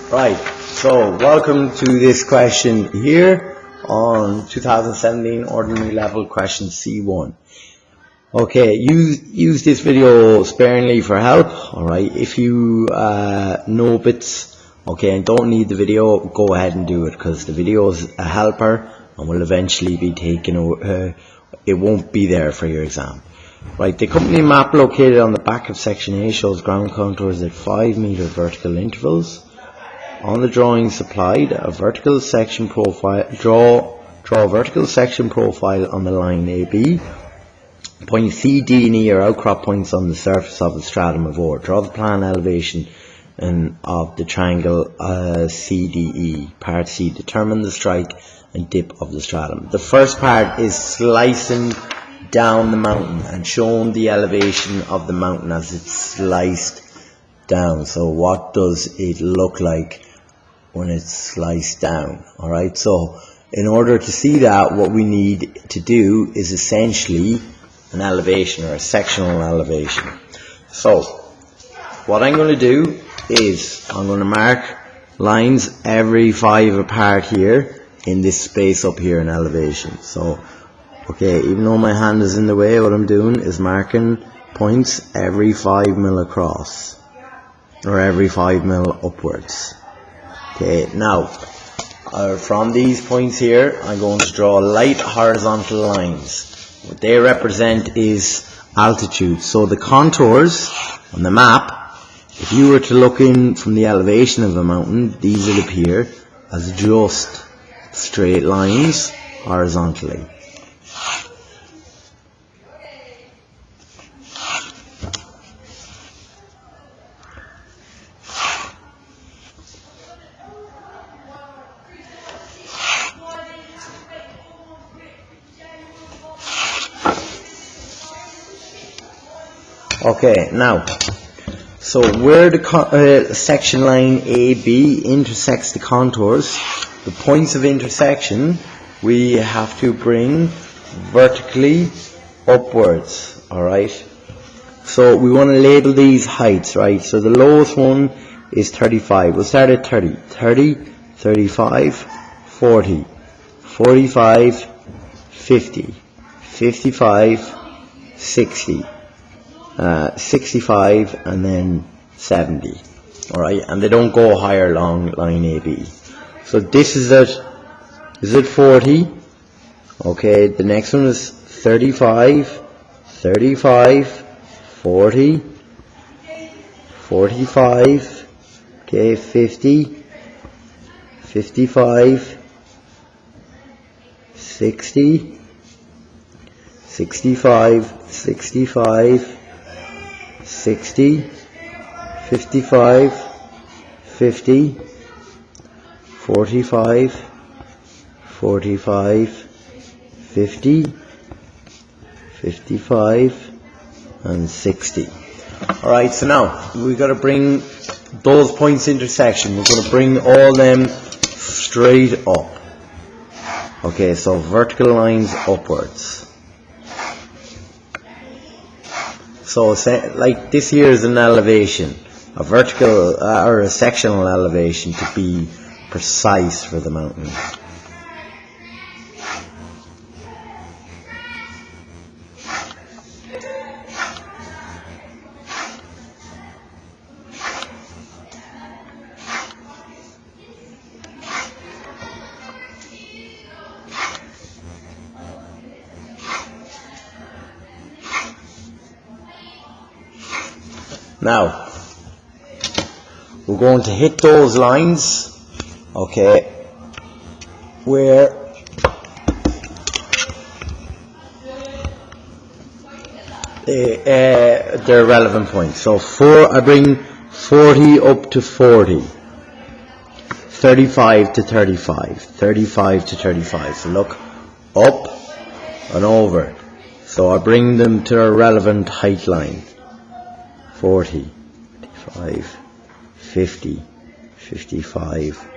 Right, so welcome to this question here on 2017 Ordinary Level Question C1. Okay, use this video sparingly for help, alright. If you know bits, okay, and don't need the video, go ahead and do it, because the video is a helper and will eventually be taken over. It won't be there for your exam. Right, the company map located on the back of section A shows ground contours at 5 meter vertical intervals. On the drawing supplied, a vertical section profile, draw vertical section profile on the line AB. Points C, D and E are outcrop points on the surface of the stratum of ore. Draw the plan elevation of the triangle CDE. Part C, determine the strike and dip of the stratum. The first part is slicing down the mountain and showing the elevation of the mountain as it's sliced down. So what does it look like when it's sliced down? Alright, so in order to see that, what we need to do is essentially an elevation or a sectional elevation. So what I'm going to do is I'm going to mark lines every 5 apart here in this space up here in elevation. So okay, even though my hand is in the way, what I'm doing is marking points every 5 mil across, or every 5 mil upwards. Okay, now from these points here, I'm going to draw light horizontal lines. What they represent is altitude. So the contours on the map, if you were to look in from the elevation of a mountain, these would appear as just straight lines horizontally. Okay, now, so where the section line AB intersects the contours, the points of intersection we have to bring vertically upwards, alright? So we want to label these heights, right? So the lowest one is 35. We'll start at 30. 30, 35, 40, 45, 50, 55, 60. 65 and then 70, alright, and they don't go higher along line AB. So this is at 40, okay, the next one is 35, 35, 40, 45, okay, 50, 55, 60, 65, 65, 60, 55, 50, 45, 45, 50, 55, and 60. Alright, so now we've got to bring those points intersection. We're going to bring all them straight up. Okay, so vertical lines upwards. So like this here is an elevation, a vertical or a sectional elevation to be precise for the mountain. Now, we're going to hit those lines, okay, where they're relevant points. So I bring 40 up to 40, 35 to 35, 35 to 35. So look, up and over. So I bring them to a relevant height line. 40, 45, 50, 55,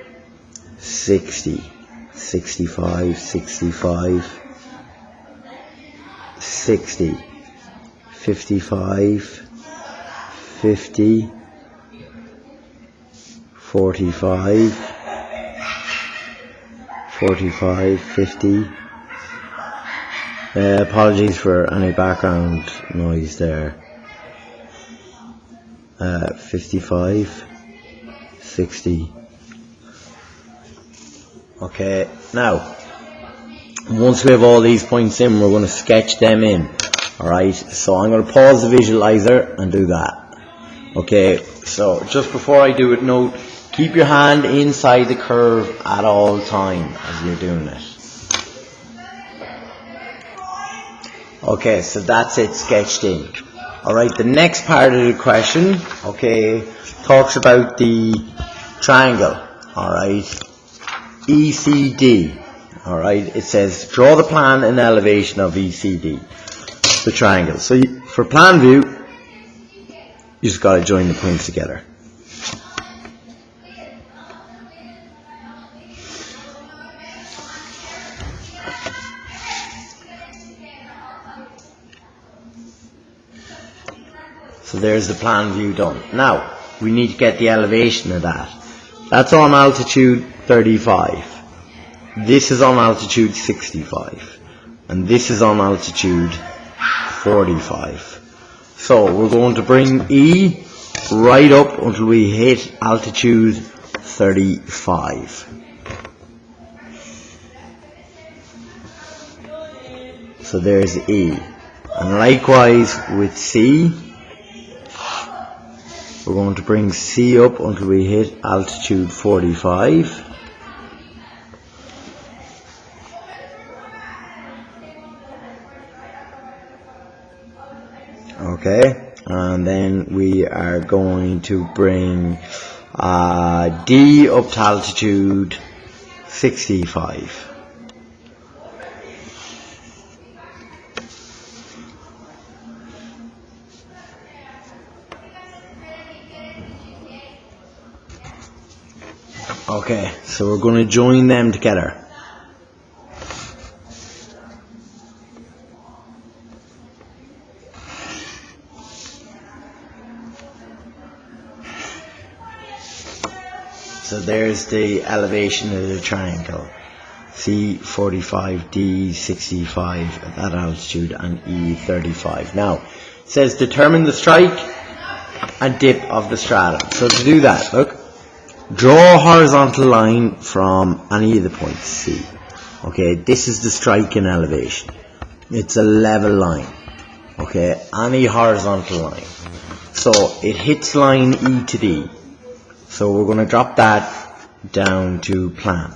60, 65, 65, 60, 55, 50, 45, 45, 50. Apologies for any background noise there. 55, 60. Okay, now once we have all these points in, we're going to sketch them in. Alright, so I'm going to pause the visualizer and do that. Okay, so just before I do it, note, keep your hand inside the curve at all time as you're doing it. Okay, so that's it sketched in. Alright, the next part of the question, okay, talks about the triangle. Alright, ECD. Alright, it says draw the plan and elevation of ECD, the triangle. So for plan view, you just got to join the points together. So there's the plan view done. Now, we need to get the elevation of that. That's on altitude 35. This is on altitude 65. And this is on altitude 45. So we're going to bring E right up until we hit altitude 35. So there's E. And likewise with C, we're going to bring C up until we hit altitude 45. Okay, and then we are going to bring D up to altitude 65. Okay, so we're going to join them together. So there's the elevation of the triangle. C45, D65 at that altitude, and E35. Now, it says determine the strike and dip of the stratum. So to do that, look, draw a horizontal line from any of the points C. Okay, this is the strike and elevation. It's a level line. Okay, any horizontal line. So it hits line E to D. So we're going to drop that down to plan.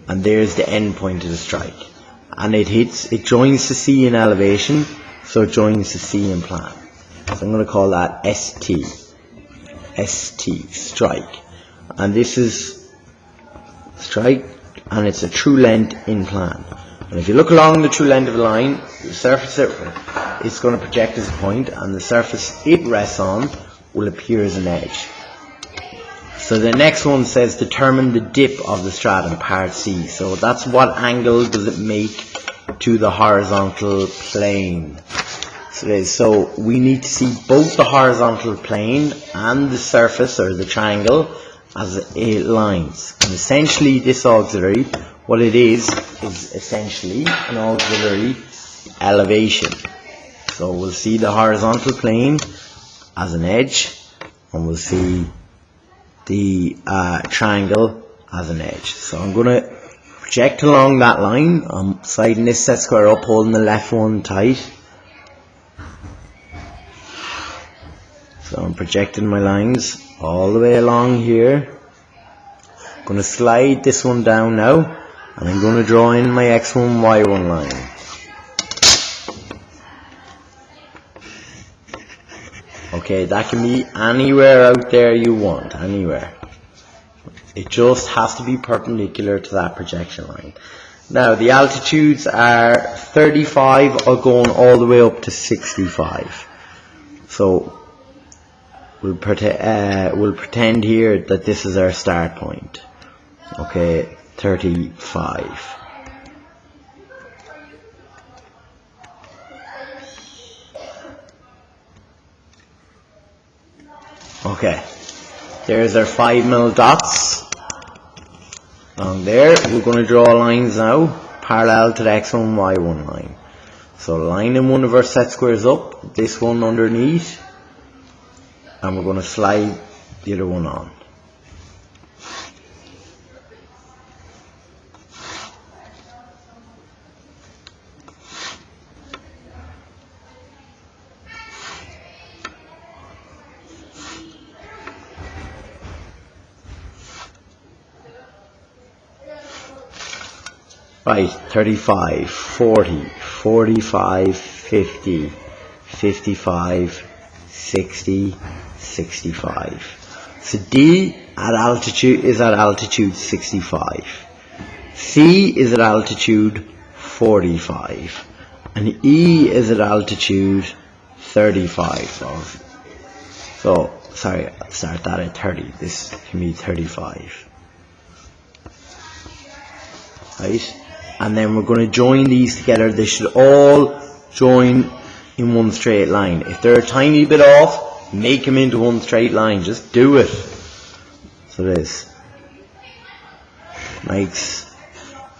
And there's the end point of the strike. And it joins the C in elevation, so it joins the C in plan. So I'm going to call that ST. ST, strike. And this is strike, and it's a true length in plan. And if you look along the true length of the line, the surface it's going to project as a point, and the surface it rests on will appear as an edge. So the next one says determine the dip of the stratum, part C. So that's what angle does it make to the horizontal plane. So we need to see both the horizontal plane and the surface or the triangle as lines. And essentially this auxiliary, what it is essentially an auxiliary elevation. So we'll see the horizontal plane as an edge, and we'll see the triangle as an edge. So I'm going to project along that line. I'm sliding this set square up, holding the left one tight. So I'm projecting my lines all the way along here. I'm going to slide this one down now, and I'm going to draw in my X1, Y1 line. Okay, that can be anywhere out there you want, anywhere. It just has to be perpendicular to that projection line. Now, the altitudes are 35 or going all the way up to 65. So, we'll pretend here that this is our start point. Okay, 35. Okay, There's our 5mm dots along there. We're going to draw lines now parallel to the x1 y1 line. So lining one of our set squares up, this one underneath, and we're going to slide the other one on. Right, 35, 40, 45, 50, 55, 60, 65. So D at altitude is at altitude 65. C is at altitude 45. And E is at altitude 35. So sorry, I'll start that at 30. This can be 35. Right? And then we're going to join these together. They should all join in one straight line. If they're a tiny bit off, make them into one straight line. Just do it. So this Mike's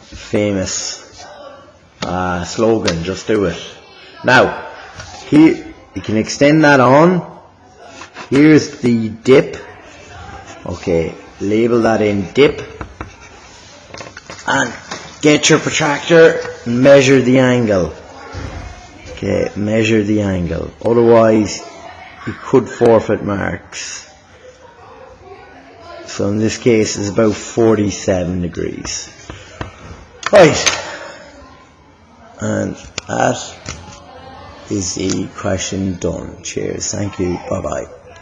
famous slogan, just do it. Now, here you can extend that on. Here's the dip. Okay, label that in dip. And get your protractor and measure the angle. Okay, measure the angle. Otherwise, you could forfeit marks. So in this case, it's about 47 degrees. Right. And that is the question done. Cheers. Thank you. Bye-bye.